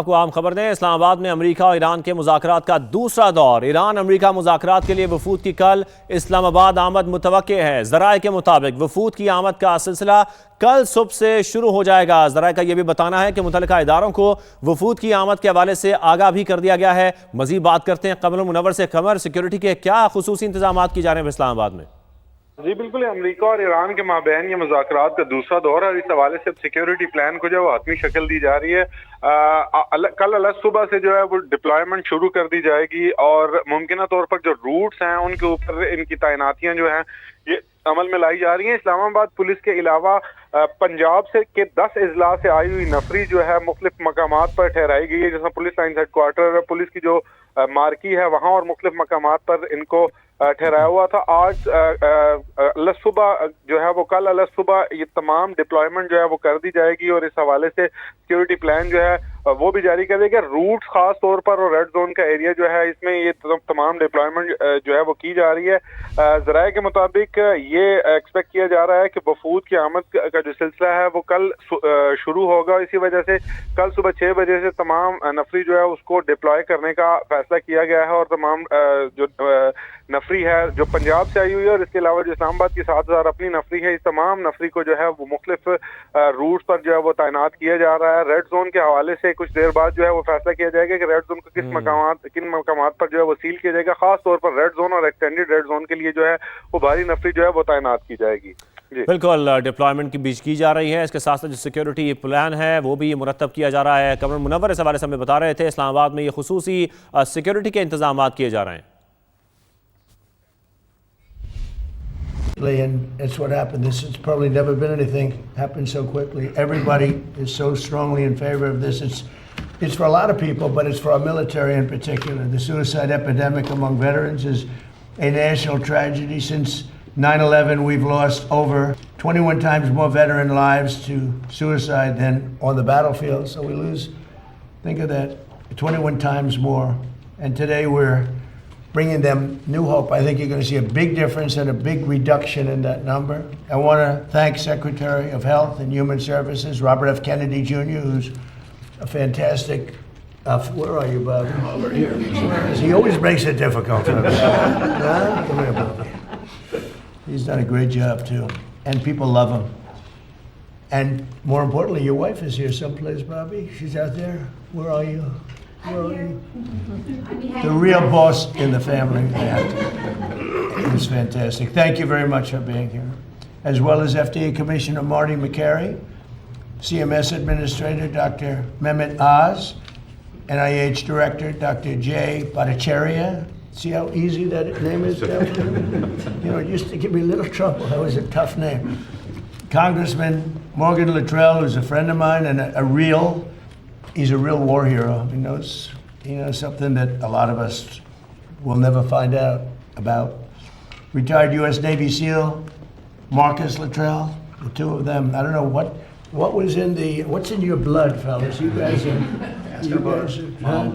आपको आम खबर दें, इस्लामाबाद में अमेरिका और ईरान के मुज़ाकरात का दूसरा दौर। ईरान अमेरिका मुज़ाकरात के लिए वफूद की कल इस्लामाबाद आमद मुतवक्के है। ज़राए के मुताबिक वफूद की आमद का सिलसिला कल सुबह से शुरू हो जाएगा। ज़राए का यह भी बताना है कि मुतल्लिका इदारों को वफूद की आमद के हवाले से आगाह भी कर दिया गया है। मजीद बात करते हैं कमर मुनव्वर से। कमर, सिक्योरिटी के क्या खुसूसी इंतजाम किए जा रहे हैं इस्लामाबाद में? जी बिल्कुल, अमेरिका और ईरान के माबैन ये मुज़ाकरात का दूसरा दौर है और इस हवाले से सिक्योरिटी प्लान को जो है हतमी शक्ल दी जा रही है। कल अलग सुबह से जो है वो डिप्लॉयमेंट शुरू कर दी जाएगी और मुमकिन तौर पर जो रूट्स हैं उनके ऊपर इनकी तैनातियां जो हैं ये अमल में लाई जा रही हैं। इस्लामाबाद पुलिस के अलावा पंजाब से के 10 अजला से आई हुई नफरी जो है मुख्तलिफ मकामात पर ठहराई गई है, जैसा पुलिस लाइन हेडक्वार्टर पुलिस की जो मार्की है वहाँ और मुख्तलिफ मकामात पर इनको ठहराया हुआ था। आज सुबह जो है वो कल अलग सुबह ये तमाम डिप्लॉयमेंट जो है वो कर दी जाएगी और इस हवाले से सिक्योरिटी प्लान जो है वो भी जारी कर देगा। रूट खास तौर पर और रेड जोन का एरिया जो है इसमें ये तमाम डिप्लॉयमेंट जो है वो की जा रही है। ज़राए के मुताबिक ये एक्सपेक्ट किया जा रहा है कि वफूद की आमद का जो सिलसिला है वो कल शुरू होगा। इसी वजह से कल सुबह 6 बजे से तमाम नफरी जो है उसको डिप्लॉय करने का फैसला किया गया है और तमाम जो नफरी है जो पंजाब से आई हुई है और इसके अलावा जो इस्लामाबाद की 7000 अपनी नफरी है, इस तमाम नफरी को जो है वो मुख्तलिफ रूट्स पर जो है वो तैनात किया जा रहा है। रेड जोन के हवाले से कुछ देर बाद जो है वो फैसला किया जाएगा कि रेड जोन को किन मकामात पर जो है वो सील किया जाएगा। खास तौर पर रेड जोन और एक्सटेंडेड रेड जोन के लिए जो है वो भारी नफरी जो है वो तैनात की जाएगी। बिल्कुल, डिप्लॉयमेंट की बीच की जा रही है। इसके साथ साथ जो सिक्योरिटी प्लान है वो भी मुरतब किया जा रहा है। कमर मुनव्वर इस हवाले से हमें बता रहे थे, इस्लामाबाद में ये खुसूसी सिक्योरिटी के इंतजाम किए जा रहे हैं। And that's what happened. This has probably never been anything happened so quickly. Everybody is so strongly in favor of this. It's for a lot of people, but it's for our military in particular. The suicide epidemic among veterans is a national tragedy. Since 9/11, we've lost over 21 times more veteran lives to suicide than on the battlefield. So we lose, think of that, 21 times more. And today we're bringing them new hope. I think you're going to see a big difference and a big reduction in that number. I want to thank Secretary of Health and Human Services, Robert F. Kennedy Jr., who's a fantastic, where are you, Bobby? Over here. He always makes it difficult. Come here, Bobby. He's done a great job, too. And people love him. And more importantly, your wife is here someplace, Bobby. She's out there. Where are you? The real boss in the family. It's fantastic. Thank you very much for being here. As well as FDA Commissioner Marty McCary, CMS Administrator Dr. Mehmet Oz, NIH Director Dr. Jay Bhattacharya. See how easy that name is? You know, it used to give me a little trouble. That was a tough name. Congressman Morgan Luttrell, who's a friend of mine and he's a real war hero. He knows something that a lot of us will never find out about. Retired U.S. Navy SEAL Marcus Luttrell, the two of them. I don't know what's in your blood, fellas. You guys are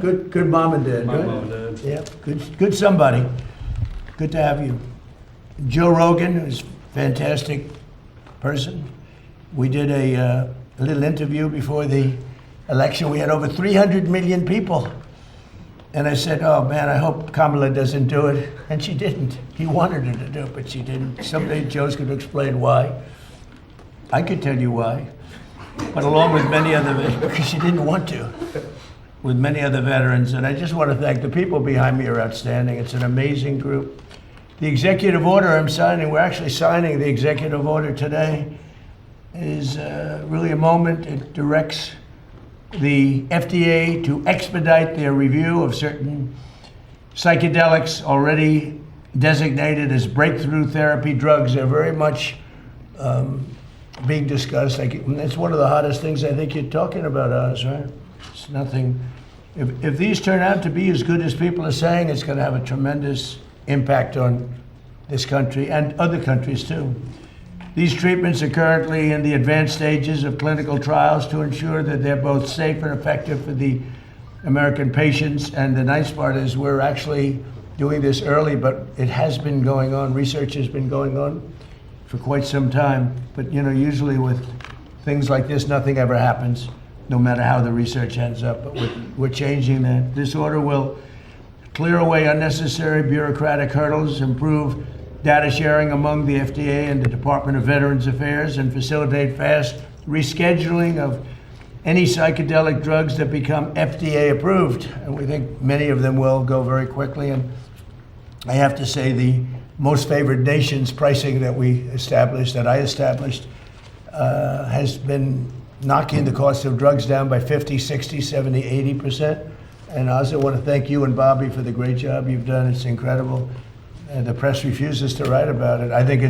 good mom and dad. Good? Mom and dad. Yeah, good somebody. Good to have you. Joe Rogan, who's a fantastic person. We did a little interview before the election. We had over 300 million people. And I said, oh man, I hope Kamala doesn't do it. And she didn't. He wanted her to do it, but she didn't. Someday Joe's going to explain why. I could tell you why. But along with many other, because she didn't want to, with many other veterans. And I just want to thank the people behind me are outstanding. It's an amazing group. The executive order I'm signing, we're actually signing the executive order today, is really a moment. It directs the FDA to expedite their review of certain psychedelics already designated as breakthrough therapy drugs. They're very much being discussed. It's one of the hottest things I think you're talking about, Oz, right? It's nothing. If these turn out to be as good as people are saying, it's going to have a tremendous impact on this country and other countries too. These treatments are currently in the advanced stages of clinical trials to ensure that they're both safe and effective for the American patients. And the nice part is we're actually doing this early, but it has been going on. Research has been going on for quite some time. But, you know, usually with things like this, nothing ever happens. no matter how the research ends up. But we're changing that. This order will clear away unnecessary bureaucratic hurdles, improve data sharing among the FDA and the Department of Veterans Affairs, and facilitate fast rescheduling of any psychedelic drugs that become FDA approved. And we think many of them will go very quickly. And I have to say, the most favored nations pricing that I established, has been knocking the cost of drugs down by 50, 60, 70, 80%. And I also want to thank you and Bobby for the great job you've done. It's incredible. And the press refuses to write about it. I think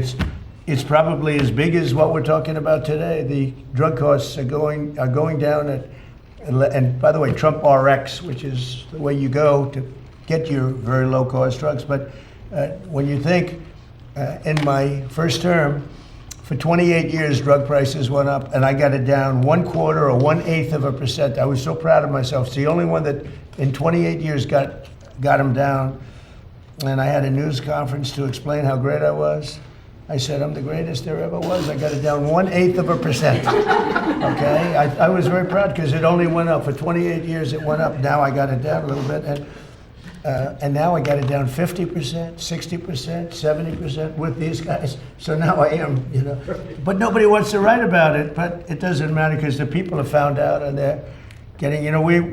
it's probably as big as what we're talking about today. The drug costs are going down and by the way, Trump RX, which is the way you go to get your very low cost drugs. But when you think in my first term, for 28 years, drug prices went up, and I got it down 1/4 or 1/8%. I was so proud of myself. It's the only one that in 28 years got them down. And I had a news conference to explain how great I was. I said, I'm the greatest there ever was. I got it down 1/8%. Okay? I was very proud because it only went up. For 28 years, it went up. Now I got it down a little bit. And now I got it down 50%, 60%, 70% with these guys. So now I am, But nobody wants to write about it. But it doesn't matter because the people have found out and they're getting,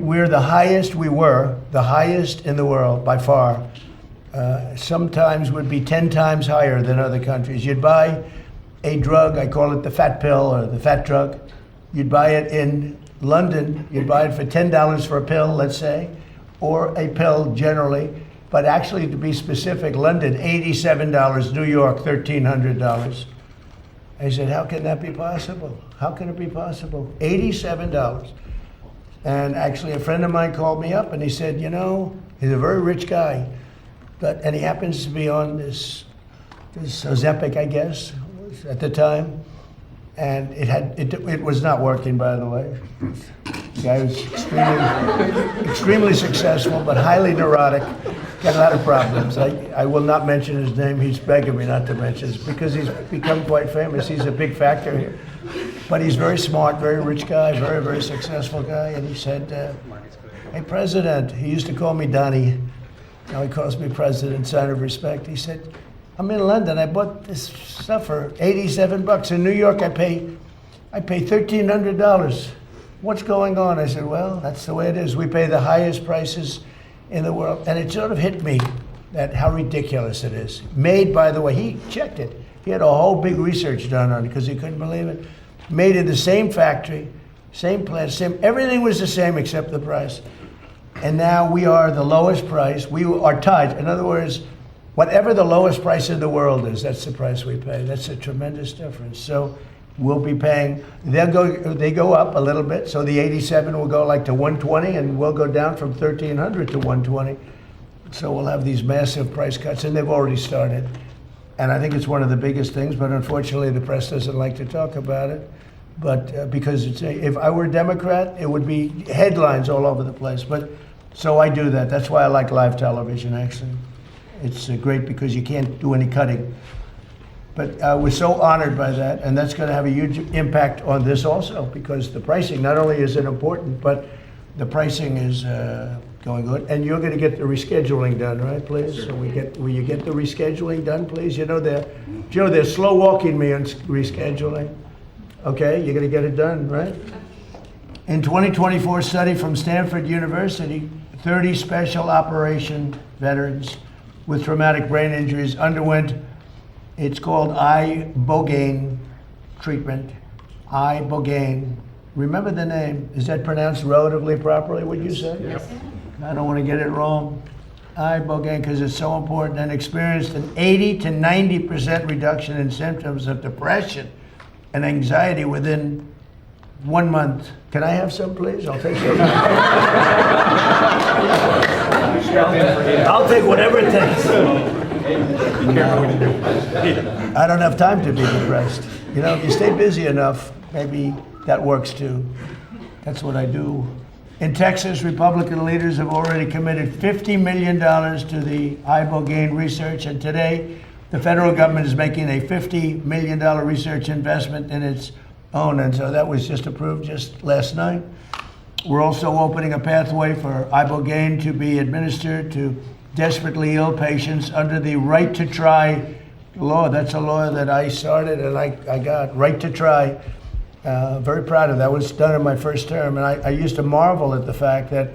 we're the highest, we were the highest in the world by far. Sometimes would be 10 times higher than other countries. You'd buy a drug, I call it the fat pill or the fat drug. You'd buy it in London, you'd buy it for $10 for a pill, let's say, or a pill generally, but actually to be specific, London, $87, New York, $1,300. I said, how can that be possible? How can it be possible? $87. And actually a friend of mine called me up and he said, he's a very rich guy, and he happens to be on this Ozempic, I guess, at the time. And it was not working, by the way. The guy was extremely successful, but highly neurotic, got a lot of problems. I will not mention his name. He's begging me not to mention it because he's become quite famous. He's a big factor here. But he's very smart, very rich guy, very, very successful guy. And he said, hey, President, he used to call me Donnie. Now he calls me President, sign of respect. He said, I'm in London. I bought this stuff for $87. In New York, I pay $1,300. What's going on? I said, well, that's the way it is. We pay the highest prices in the world. And it sort of hit me that how ridiculous it is. Made, by the way, he checked it. He had a whole big research done on it because he couldn't believe it. Made in the same factory, same plant, everything was the same except the price. And now we are the lowest price. We are tied. In other words, whatever the lowest price in the world is, that's the price we pay. That's a tremendous difference. So we'll be paying, they go up a little bit. So the 87 will go like to 120 and we'll go down from 1,300 to 120. So we'll have these massive price cuts and they've already started. And I think it's one of the biggest things, but unfortunately the press doesn't like to talk about it. But because if I were a Democrat, it would be headlines all over the place. But so I do that. That's why I like live television, actually. It's great because you can't do any cutting. But we're so honored by that, and that's going to have a huge impact on this also, because the pricing, not only is it important, but the pricing is going good. And you're going to get the rescheduling done, right, please? So will you get the rescheduling done, please? They're slow walking me on rescheduling. Okay, you're going to get it done, right? In 2024 study from Stanford University, 30 special operation veterans with traumatic brain injuries underwent, it's called ibogaine treatment. Ibogaine. Remember the name. Is that pronounced relatively properly, would you say? Yes. I don't want to get it wrong. Ibogaine, because it's so important, and experienced an 80 to 90% reduction in symptoms of depression and anxiety within 1 month. Can I have some, please? I'll take some. I'll take whatever it takes. I don't have time to be depressed. If you stay busy enough, maybe that works too. That's what I do. In Texas, Republican leaders have already committed $50 million to the ibogaine research, and today the federal government is making a $50 million research investment in its own, and so that was just approved just last night. We're also opening a pathway for ibogaine to be administered to desperately ill patients under the right to try law. That's a law that I started and I got, right to try. Very proud of that. Was done in my first term, and I used to marvel at the fact that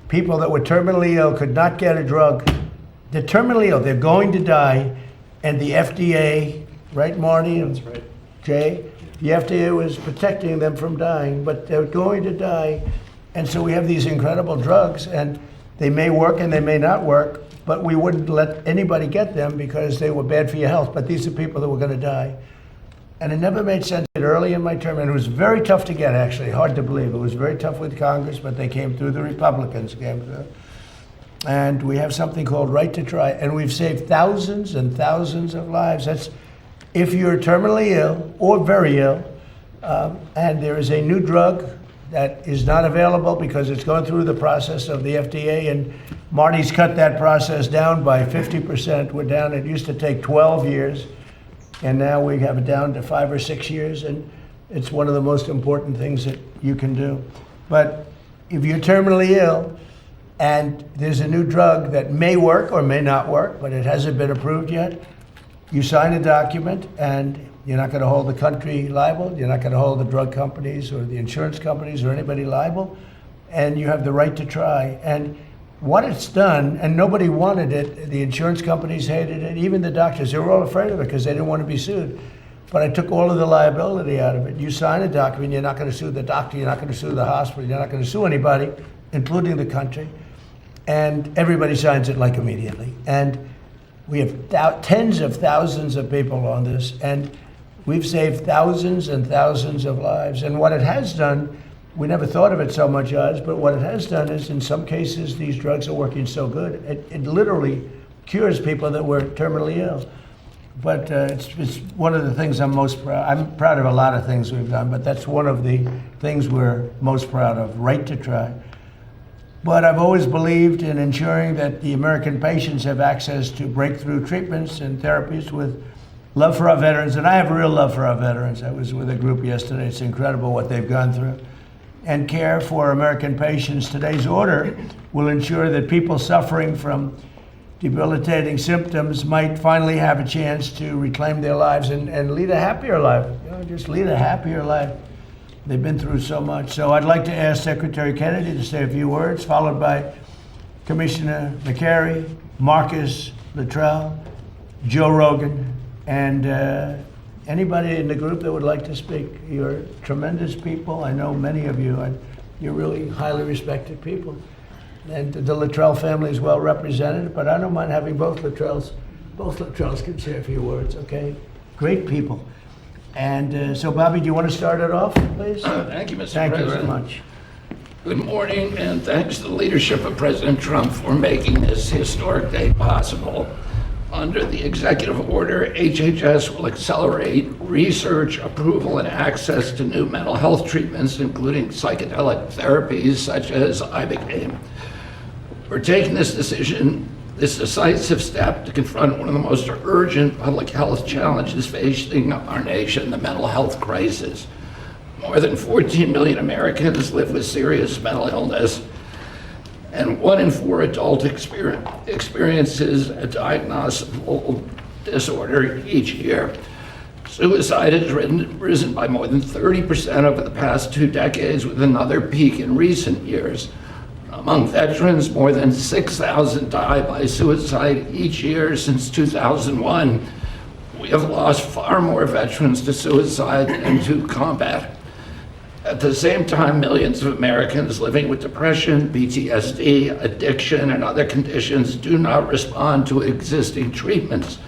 people that were terminally ill could not get a drug. They're terminally ill, they're going to die, and the FDA, right, Marty? That's right. Jay? The FDA was protecting them from dying, but they're going to die. And so we have these incredible drugs, and they may work and they may not work, but we wouldn't let anybody get them because they were bad for your health. But these are people that were going to die. And it never made sense early in my term, and it was very tough to get, actually, hard to believe. It was very tough with Congress, but they came through, the Republicans came through. And we have something called Right to Try, and we've saved thousands and thousands of lives. That's if you're terminally ill or very ill, and there is a new drug that is not available because it's going through the process of the FDA, and Marty's cut that process down by 50%. We're down, it used to take 12 years, and now we have it down to 5 or 6 years, and it's one of the most important things that you can do. But if you're terminally ill, and there's a new drug that may work or may not work, but it hasn't been approved yet, you sign a document, and you're not going to hold the country liable, you're not going to hold the drug companies or the insurance companies or anybody liable, and you have the right to try. And what it's done, and nobody wanted it, the insurance companies hated it, even the doctors, they were all afraid of it because they didn't want to be sued. But I took all of the liability out of it. You sign a document, you're not going to sue the doctor, you're not going to sue the hospital, you're not going to sue anybody, including the country. And everybody signs it like immediately. And we have tens of thousands of people on this, and we've saved thousands and thousands of lives. And what it has done, we never thought of it so much as, but what it has done is, in some cases, these drugs are working so good, it literally cures people that were terminally ill. But it's one of the things I'm most proud. I'm proud of a lot of things we've done, but that's one of the things we're most proud of, Right to Try. But I've always believed in ensuring that the American patients have access to breakthrough treatments and therapies with love for our veterans. And I have real love for our veterans. I was with a group yesterday. It's incredible what they've gone through. And care for American patients. Today's order will ensure that people suffering from debilitating symptoms might finally have a chance to reclaim their lives and lead a happier life. You know, just lead a happier life. They've been through so much. So I'd like to ask Secretary Kennedy to say a few words, followed by Commissioner McCary, Marcus Luttrell, Joe Rogan, and anybody in the group that would like to speak. You're tremendous people. I know many of you, and you're really highly respected people. And the Luttrell family is well represented, but I don't mind having both Luttrells. Both Luttrells can say a few words, okay? Great people. And so, Bobby, do you want to start it off, please? Thank you, Mr. Thank President. you very much. Good morning, and thanks to the leadership of President Trump for making this historic day possible. Under the executive order, HHS will accelerate research, approval, and access to new mental health treatments, including psychedelic therapies such as ibogaine. We're taking this decisive step to confront one of the most urgent public health challenges facing our nation, the mental health crisis. More than 14 million Americans live with serious mental illness, and 1 in 4 adults experiences a diagnosable disorder each year. Suicide has risen by more than 30% over the past 2 decades, with another peak in recent years. Among veterans, more than 6,000 die by suicide each year since 2001. We have lost far more veterans to suicide than to combat. At the same time, millions of Americans living with depression, PTSD, addiction, and other conditions do not respond to existing treatments.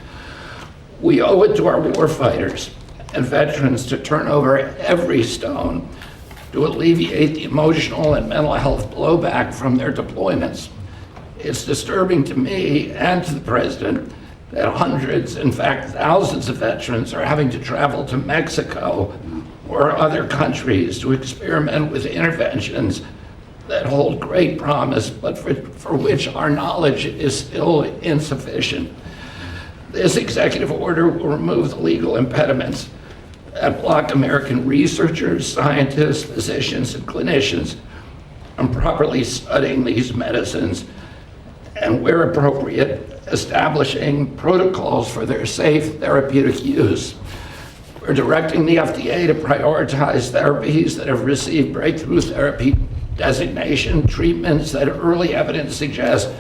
We owe it to our warfighters and veterans to turn over every stone to alleviate the emotional and mental health blowback from their deployments. It's disturbing to me and to the President that hundreds, in fact thousands of veterans are having to travel to Mexico or other countries to experiment with interventions that hold great promise, but for which our knowledge is still insufficient. This executive order will remove the legal impediments that block American researchers, scientists, physicians, and clinicians and properly studying these medicines, and where appropriate, establishing protocols for their safe therapeutic use. We're directing the FDA to prioritize therapies that have received breakthrough therapy designation, treatments that early evidence suggests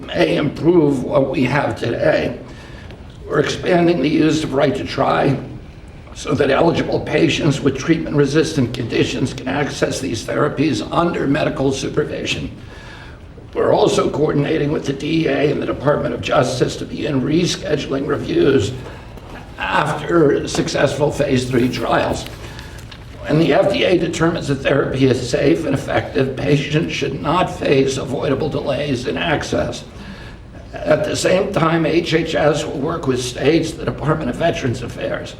may improve what we have today. We're expanding the use of right to try so that eligible patients with treatment-resistant conditions can access these therapies under medical supervision. We're also coordinating with the DEA and the Department of Justice to begin rescheduling reviews after successful phase 3 trials. When the FDA determines a therapy is safe and effective, patients should not face avoidable delays in access. At the same time, HHS will work with states, the Department of Veterans Affairs,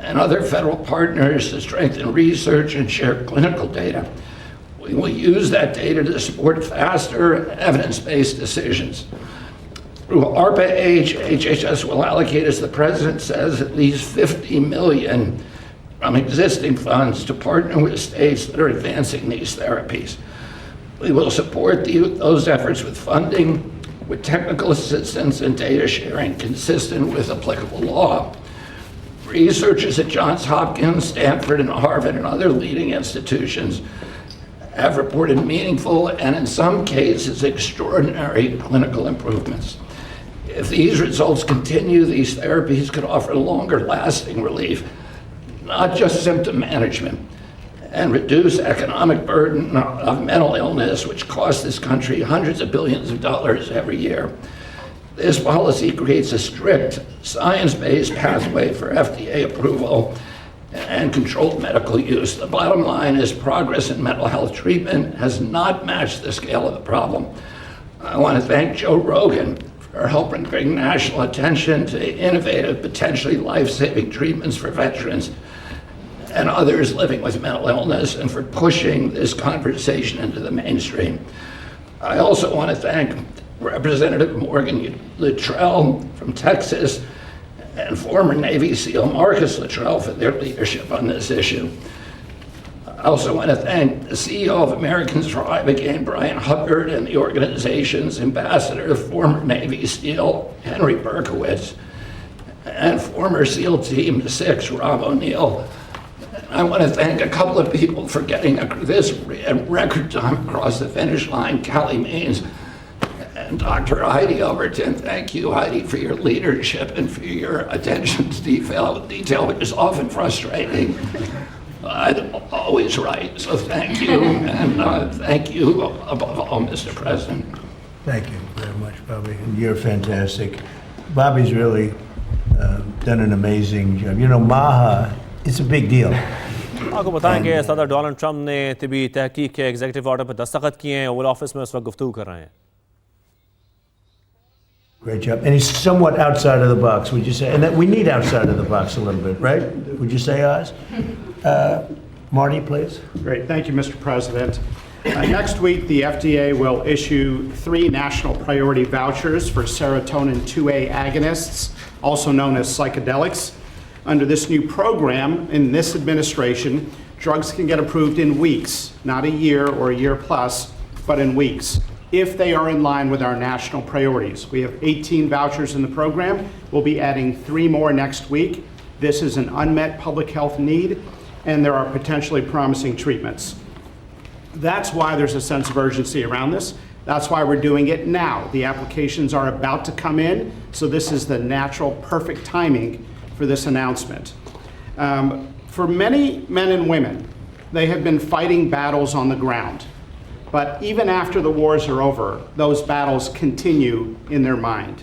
and other federal partners to strengthen research and share clinical data. We will use that data to support faster, evidence-based decisions. Through ARPA-H, HHS will allocate, as the President says, at least $50 million from existing funds to partner with states that are advancing these therapies. We will support those efforts with funding, with technical assistance and data sharing consistent with applicable law. Researchers at Johns Hopkins, Stanford, and Harvard, and other leading institutions have reported meaningful and, in some cases, extraordinary clinical improvements. If these results continue, these therapies could offer longer-lasting relief, not just symptom management, and reduce economic burden of mental illness, which costs this country hundreds of billions of dollars every year. This policy creates a strict, science-based pathway for FDA approval and controlled medical use. The bottom line is progress in mental health treatment has not matched the scale of the problem. I want to thank Joe Rogan for helping bring national attention to innovative, potentially life-saving treatments for veterans and others living with mental illness, and for pushing this conversation into the mainstream. I also want to thank Representative Morgan Luttrell from Texas and former Navy SEAL Marcus Luttrell for their leadership on this issue. I also want to thank the CEO of Americans for Ibogaine, Brian Hubbard, and the organization's ambassador, former Navy SEAL Henry Berkowitz, and former SEAL Team 6, Rob O'Neill. I want to thank a couple of people for getting this record time across the finish line, Callie Means and Dr. Heidi Overton. Thank you, Heidi, for your leadership and for your attention to detail, which is often frustrating. I'm always right, so thank you, and thank you above all, Mr. President. Thank you very much, Bobby. And you're fantastic. Bobby's really done an amazing job. You know, MAHA, it's a big deal. आपको बताएं कि सदर Donald Trump ने तिबी तहकीक के executive order पर दस्तखत किए हैं। ओवल ऑफिस में उस वक्त गुफ्तगू कर रहे हैं। Great job. And he's somewhat outside of the box, would you say? And that we need outside of the box a little bit, right? Would you say, Oz? Marty, please. Great. Thank you, Mr. President. Next week, the FDA will issue 3 national priority vouchers for serotonin 2A agonists, also known as psychedelics. Under this new program, in this administration, drugs can get approved in weeks, not a year or a year plus, but in weeks, if they are in line with our national priorities. We have 18 vouchers in the program. We'll be adding 3 more next week. This is an unmet public health need, and there are potentially promising treatments. That's why there's a sense of urgency around this. That's why we're doing it now. The applications are about to come in, so this is the natural, perfect timing for this announcement. For many men and women, they have been fighting battles on the ground. But even after the wars are over, those battles continue in their mind.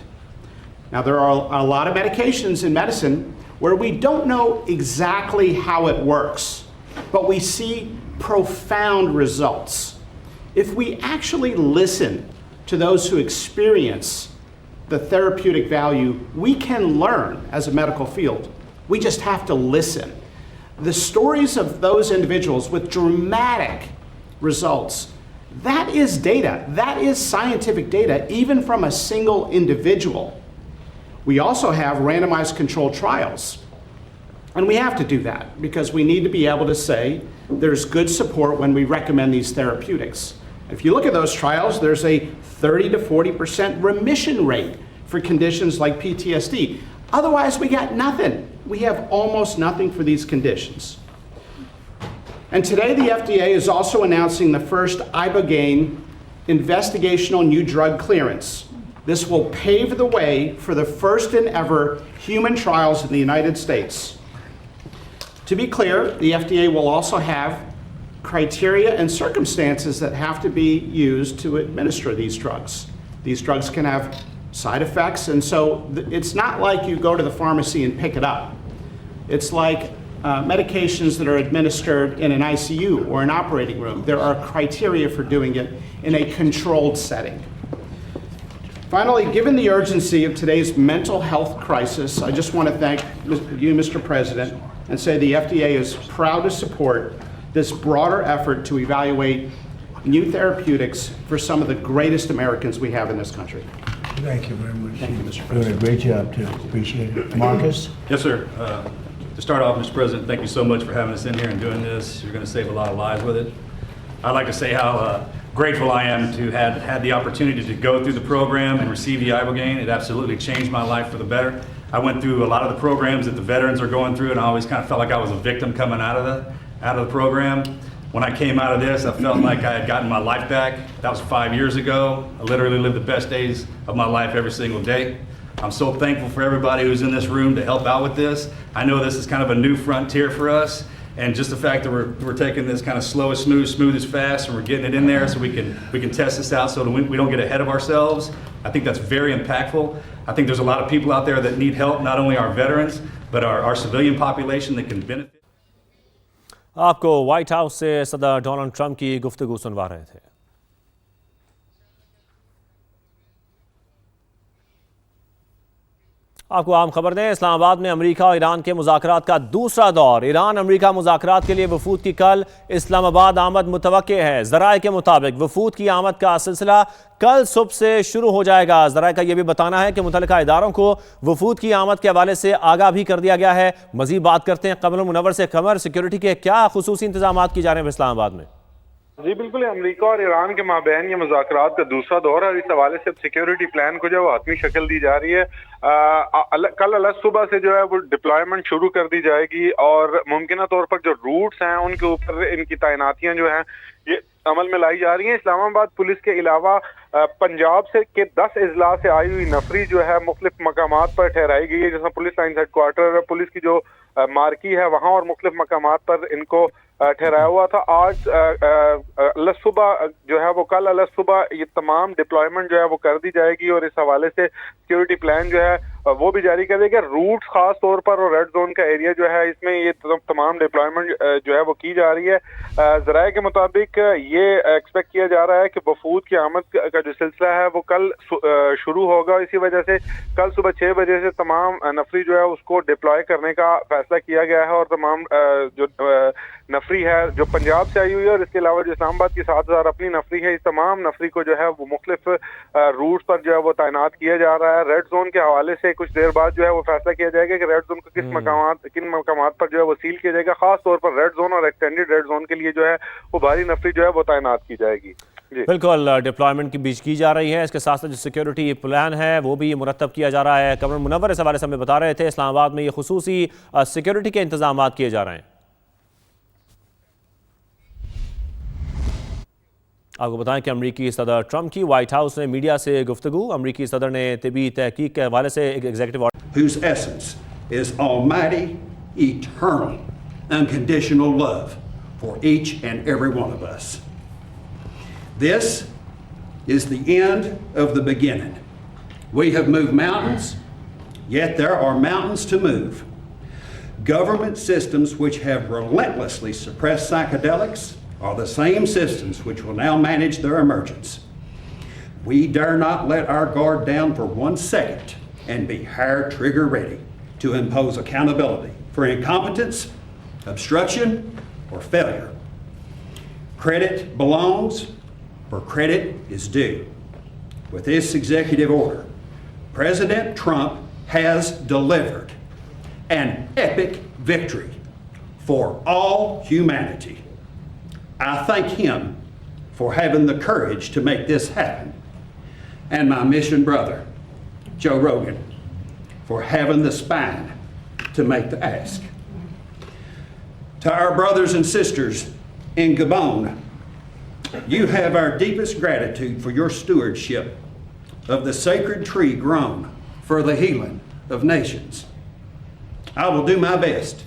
Now, there are a lot of medications in medicine where we don't know exactly how it works, but we see profound results. If we actually listen to those who experience the therapeutic value, we can learn as a medical field. We just have to listen. The stories of those individuals with dramatic results, that is data. That is scientific data, even from a single individual. We also have randomized controlled trials. And we have to do that because we need to be able to say there's good support when we recommend these therapeutics. If you look at those trials, there's a 30 to 40% remission rate for conditions like PTSD. Otherwise, we got nothing. We have almost nothing for these conditions. And today, the FDA is also announcing the first ibogaine investigational new drug clearance. This will pave the way for the first and ever human trials in the United States. To be clear, the FDA will also have criteria and circumstances that have to be used to administer these drugs. These drugs can have side effects, and so it's not like you go to the pharmacy and pick it up. It's like medications that are administered in an ICU or an operating room. There are criteria for doing it in a controlled setting. Finally, given the urgency of today's mental health crisis, I just want to thank you, Mr. President, and say the FDA is proud to support this broader effort to evaluate new therapeutics for some of the greatest Americans we have in this country. Thank you very much. Thank you, Mr. Doing President. a great job, too. Appreciate it. Marcus? Yes, sir. To start off, Mr. President, thank you so much for having us in here and doing this. You're going to save a lot of lives with it. I'd like to say how grateful I am to have had the opportunity to go through the program and receive the ibogaine. It absolutely changed my life for the better. I went through a lot of the programs that the veterans are going through, and I always kind of felt like I was a victim coming out of the program. When I came out of this, I felt like I had gotten my life back. That was 5 years ago. I literally lived the best days of my life every single day. I'm so thankful for everybody who's in this room to help out with this. I know this is kind of a new frontier for us, and just the fact that we're taking this kind of slow as smooth as fast, and we're getting it in there so we can test this out so that we don't get ahead of ourselves. I think that's very impactful. I think there's a lot of people out there that need help, not only our veterans, but our civilian population that can benefit. आपको white house से सदर Donald Trump की गुफ्तगू सुनवा रहे थे। आपको आम खबर दें, इस्लामाबाद में अमेरिका और ईरान के मुज़ाकरात का दूसरा दौर। ईरान अमेरिका मुज़ाकरात के लिए वफूद की कल इस्लामाबाद आमद मुतवक्के है। ज़राए के मुताबिक वफूद की आमद का सिलसिला कल सुबह से शुरू हो जाएगा। ज़राए का यह भी बताना है कि मुतल्लिका इदारों को वफूद की आमद के हवाले से आगाह भी कर दिया गया है। मज़ीद बात करते हैं कमर मुनव्वर से। कमर, सिक्योरिटी के क्या खुसूसी इंतजाम किए जा रहे हैं इस्लामाबाद में? जी बिल्कुल, अमेरिका और ईरान के माबैन ये मुज़ाकरात का दूसरा दौर है और इस हवाले से सिक्योरिटी प्लान को जो है वो हतमी शक्ल दी जा रही है। कल अलग सुबह से जो है वो डिप्लॉयमेंट शुरू कर दी जाएगी और मुमकिन तौर पर जो रूट्स हैं उनके ऊपर इनकी तैनातियां जो हैं ये अमल में लाई जा रही हैं। इस्लामाबाद पुलिस के अलावा पंजाब से के 10 अजला से आई हुई नफरी जो है मुख्तलिफ मकामात पर ठहराई गई है, जैसा पुलिस लाइन हेडक्वार्टर, पुलिस की जो मार्की है वहाँ और मुख्तलिफ मकामात पर इनको ठहराया हुआ था। आज अलग सुबह जो है वो कल अलग सुबह ये तमाम डिप्लॉयमेंट जो है वो कर दी जाएगी और इस हवाले से सिक्योरिटी प्लान जो है वो भी जारी कर देगा। रूट्स खास तौर पर और रेड जोन का एरिया जो है इसमें ये तमाम डिप्लॉयमेंट जो है वो की जा रही है। ज़राए के मुताबिक ये एक्सपेक्ट किया जा रहा है कि वफूद की आमद का जो सिलसिला है वो कल शुरू होगा। इसी वजह से कल सुबह 6 बजे से तमाम नफरी जो है उसको डिप्लॉय करने का फैसला किया गया है और तमाम जो नफरी है जो पंजाब से आई हुई है और इसके अलावा जो इस्लामाबाद की 7000 अपनी नफरी है, इस तमाम नफरी को जो है वो मुख्तलिफ रूट पर जो है वो तैनात किया जा रहा है। रेड जोन के हवाले से कुछ देर बाद जो है वो फैसला किया जाएगा कि रेड जोन को किन मकामात पर जो है वो सील किया जाएगा। खास तौर पर रेड जोन और एक्सटेंडेड रेड जोन के लिए जो है वो भारी नफरी जो है वो तैनात की जाएगी। बिल्कुल, डिप्लॉयमेंट की बीच की जा रही है। इसके साथ साथ जो सिक्योरिटी प्लान है वो भी मुरतब किया जा रहा है। कमर मुनव्वर इस हवाले से हमें बता रहे थे इस्लामाबाद में ये खुसूसी सिक्योरिटी के इंतजाम किए जा रहे हैं। आपको बताएं कि अमरीकी सदर ट्रंप की व्हाइट हाउस ने मीडिया से गुफ्तगू। अमरीकी सदर ने तिबी तहकीक के हवाले से एक executive whose essence is almighty, eternal, unconditional love for each and every one of us. This is the end of the beginning. We have moved mountains, yet there are mountains to move. Government systems which have relentlessly suppressed psychedelics are the same systems which will now manage their emergence. We dare not let our guard down for 1 second and be hair trigger ready to impose accountability for incompetence, obstruction, or failure. Credit belongs where credit is due. With this executive order, President Trump has delivered an epic victory for all humanity. I thank him for having the courage to make this happen, and my mission brother, Joe Rogan, for having the spine to make the ask. To our brothers and sisters in Gabon, you have our deepest gratitude for your stewardship of the sacred tree grown for the healing of nations. I will do my best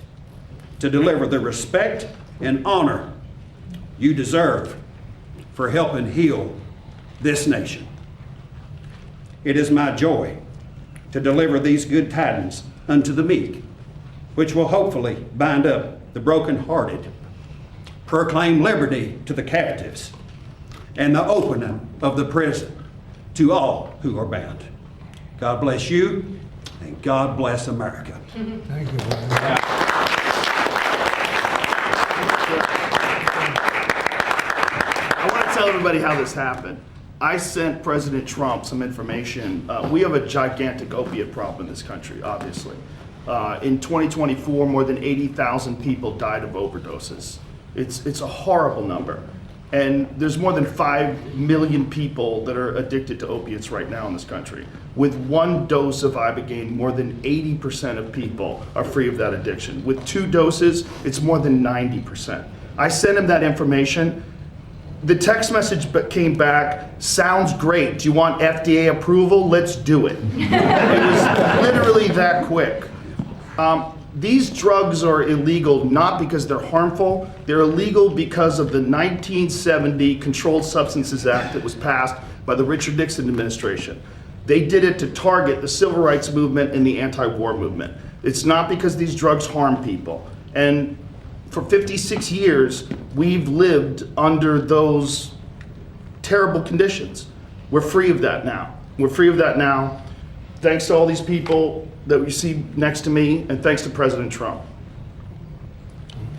to deliver the respect and honor you deserve for helping heal this nation. It is my joy to deliver these good tidings unto the meek, which will hopefully bind up the brokenhearted, proclaim liberty to the captives, and the opening of the prison to all who are bound. God bless you, and God bless America. Thank you. I want to tell everybody how this happened. I sent President Trump some information. We have a gigantic opiate problem in this country, obviously. In 2024, more than 80,000 people died of overdoses. It's a horrible number. And there's more than 5 million people that are addicted to opiates right now in this country. With 1 dose of Ibogaine, more than 80% of people are free of that addiction. With 2 doses, it's more than 90%. I sent him that information. The text message came back, sounds great. Do you want FDA approval? Let's do it. It was literally that quick. These drugs are illegal not because they're harmful. They're illegal because of the 1970 Controlled Substances Act that was passed by the Richard Nixon administration. They did it to target the civil rights movement and the anti-war movement. It's not because these drugs harm people. And for 56 years, we've lived under those terrible conditions. We're free of that now. We're free of that now. Thanks to all these people that you see next to me, and thanks to President Trump.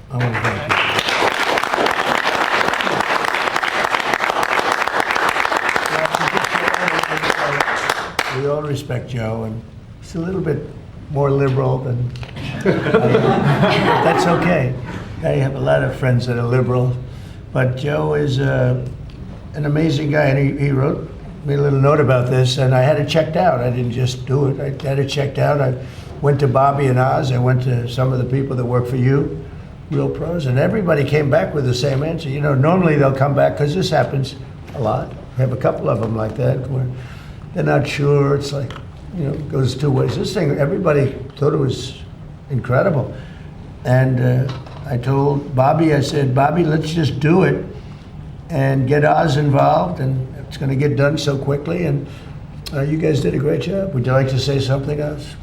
I want to thank you. We all respect Joe, and he's a little bit more liberal than that's okay. I have a lot of friends that are liberal, but Joe is an amazing guy, and he wrote me a little note about this, and I had it checked out. I didn't just do it. I had it checked out. I went to Bobby and Oz. I went to some of the people that work for you, real pros, and everybody came back with the same answer. You know, normally they'll come back, because this happens a lot. We have a couple of them like that, where they're not sure. It's like, you know, it goes 2 ways. This thing, everybody thought it was incredible. And I told Bobby, I said, Bobby, let's just do it and get Oz involved, and it's going to get done so quickly, and you guys did a great job. Would you like to say something else?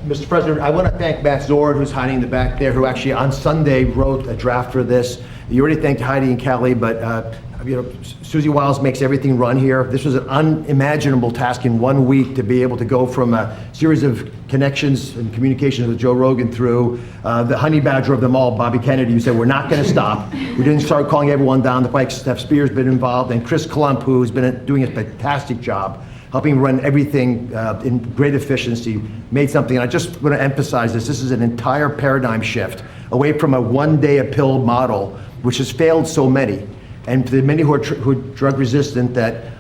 Mr. President, I want to thank Matt Zord, who's hiding in the back there, who actually on Sunday wrote a draft for this. You already thanked Heidi and Kelly, but you know, Susie Wiles makes everything run here. This was an unimaginable task in 1 week to be able to go from a series of connections and communications with Joe Rogan through the honey badger of them all, Bobby Kennedy, who said, we're not going to stop. We didn't start calling everyone down the pike. Steph Spear's been involved, and Chris Klump, who's been doing a fantastic job, helping run everything in great efficiency, made something. And I just want to emphasize this. This is an entire paradigm shift away from a one-day-a-pill model, which has failed so many. And for the many who are drug resistant that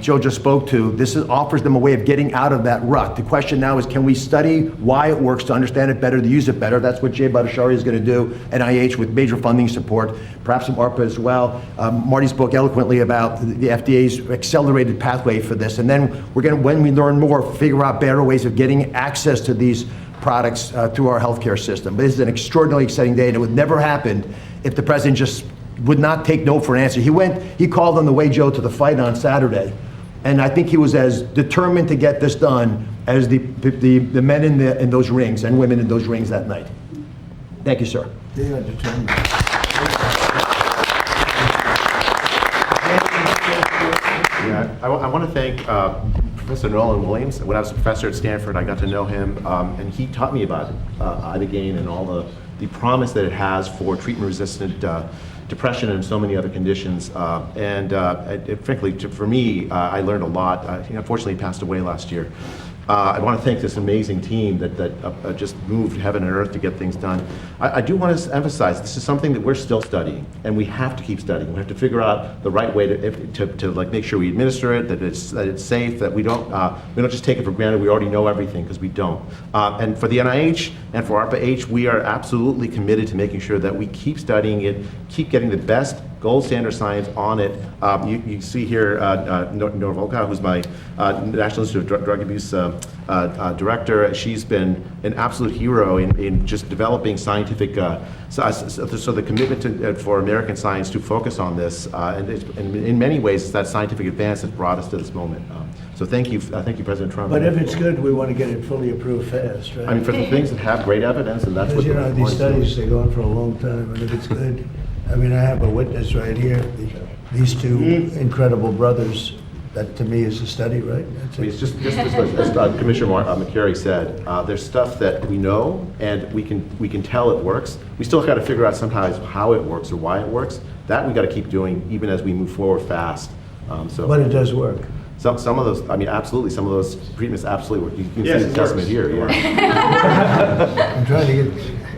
Joe just spoke to, this offers them a way of getting out of that rut. The question now is, can we study why it works to understand it better, to use it better? That's what Jay Bhattacharya is going to do, NIH with major funding support, perhaps some ARPA as well. Marty spoke eloquently about the FDA's accelerated pathway for this. And then we're going to, when we learn more, figure out better ways of getting access to these products through our healthcare system. But this is an extraordinarily exciting day, and it would never happen if the president just would not take no for an answer. He called on the way, Joe, to the fight on Saturday, and I think he was as determined to get this done as the men in those rings and women in those rings that night. Thank you, sir. They are determined. Yeah, I want to thank Professor Nolan Williams. When I was a professor at Stanford, I got to know him, and he taught me about Ibogaine and all the promise that it has for treatment-resistant depression and so many other conditions. Frankly, for me, I learned a lot. Unfortunately, he passed away last year. I want to thank this amazing team that just moved heaven and earth to get things done. I do want to emphasize this is something that we're still studying, and we have to keep studying. We have to figure out the right way to like make sure we administer it, that it's safe, that we don't just take it for granted. We already know everything, because we don't. And for the NIH and for ARPA-H, we are absolutely committed to making sure that we keep studying it, keep getting the best gold standard science on it. You see here Nora Volkow, who's my National Institute of Drug Abuse director. She's been an absolute hero in just developing scientific, so the commitment for American science to focus on this, and in many ways, it's that scientific advance that brought us to this moment. So thank you, President Trump. But if it's good, we want to get it fully approved fast, right? I mean, for the things that have great evidence, and that's what Because, we're these studies, they go on for a long time, and if it's good, I mean, I have a witness right here, these two incredible brothers, that to me is a study, right? That's I mean, it. it's just as Commissioner McCary said, there's stuff that we know and we can tell it works. We still got to figure out sometimes how it works or why it works. That we got to keep doing even as we move forward fast. But it does work. Some of those, I mean, absolutely, some of those treatments absolutely work. You can Yes, see the it testament works. here. It Yeah. I'm trying to get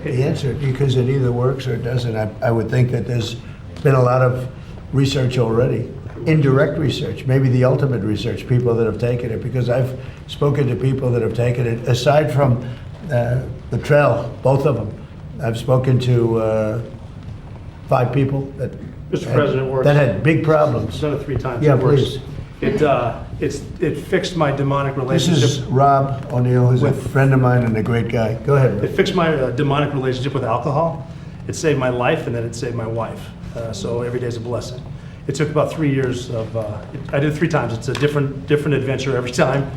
the answer, because it either works or it doesn't. I would think that there's been a lot of research already, indirect research, maybe the ultimate research, people that have taken it, because I've spoken to people that have taken it, aside from the trail, both of them. I've spoken to 5 people that Mr. President, works. that had big problems. I've done it 3 times. Yeah, It works. please. It fixed my demonic This relationship. is Rob O'Neill, who's a friend of mine and a great guy. Go ahead. It fixed my demonic relationship with alcohol. It saved my life, and then it saved my wife. So every day is a blessing. It took about 3 years of. I did it 3 times. It's a different adventure every time.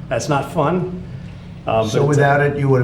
That's not fun. So without it, you would